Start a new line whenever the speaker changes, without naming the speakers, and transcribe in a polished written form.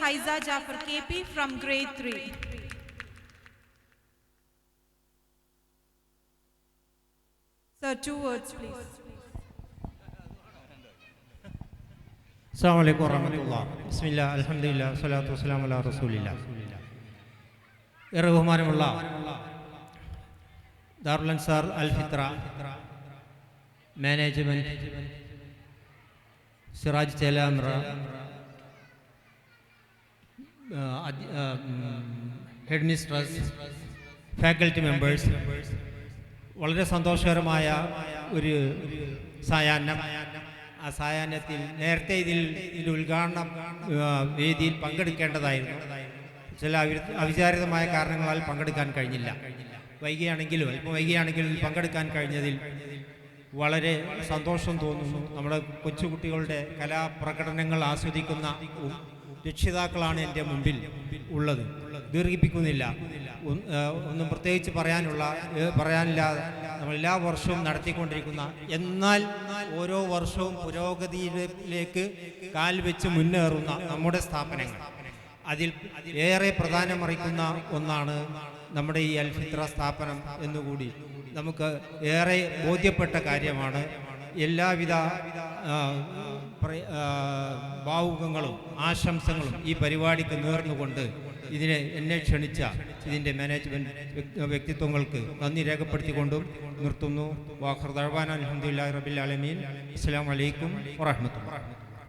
Haiza Jafar KP from grade 3. Sir, 2 words, please.
Assalamu alaikum warahmatullah. Bismillah, alhamdulillah, salatu wassalamu ala rasulillah. ഏറെ ബഹുമാനമുള്ള Darul Ansar Al Fitra management, Siraj Chelamra, head mistress, faculty members, വളരെ സന്തോഷകരമായ ഒരു സായാഹ്നം. ആ സായാഹ്നത്തിൽ നേരത്തെ ഇതിൽ ഉദ്ഘാടന വേദിയിൽ പങ്കെടുക്കേണ്ടതായിരുന്നു. ചില അവിചാരിതമായ കാരണങ്ങളാൽ പങ്കെടുക്കാൻ കഴിഞ്ഞില്ല. അല്പം വൈകിയാണെങ്കിലും പങ്കെടുക്കാൻ കഴിഞ്ഞതിൽ വളരെ സന്തോഷം തോന്നുന്നു. നമ്മുടെ കൊച്ചുകുട്ടികളുടെ കലാപ്രകടനങ്ങൾ ആസ്വദിക്കുന്ന രക്ഷിതാക്കളാണ് എൻ്റെ മുമ്പിൽ ഉള്ളത്. ദീർഘിപ്പിക്കുന്നില്ല. ഒന്നും പ്രത്യേകിച്ച് പറയാനില്ലാതെ നമ്മൾ എല്ലാ വർഷവും നടത്തിക്കൊണ്ടിരിക്കുന്ന, എന്നാൽ ഓരോ വർഷവും പുരോഗതിയിലേക്ക് കാൽ വെച്ച് മുന്നേറുന്ന നമ്മുടെ സ്ഥാപനങ്ങൾ, അതിൽ ഏറെ പ്രധാനമറിക്കുന്ന ഒന്നാണ് നമ്മുടെ ഈ അൽ ഫിത്ര സ്ഥാപനം എന്നുകൂടി നമുക്ക് ഏറെ ബോധ്യപ്പെട്ട കാര്യമാണ്. എല്ലാവിധ ഭാവുകങ്ങളും ആശംസകളും ഈ പരിപാടിക്ക് നേർന്നുകൊണ്ട് എന്നെ ക്ഷണിച്ച ഇതിൻ്റെ മാനേജ്മെൻറ്റ് വ്യക്തിത്വങ്ങൾക്ക് നന്ദി രേഖപ്പെടുത്തിക്കൊണ്ടും നിർത്തുന്നു. വാഖിർ ദഅ്വാനാ അൽഹംദുലില്ലാഹി റബ്ബിൽ ആലമീൻ. അസ്സലാമു അലൈക്കും വറഹ്മത്തുള്ളാഹി.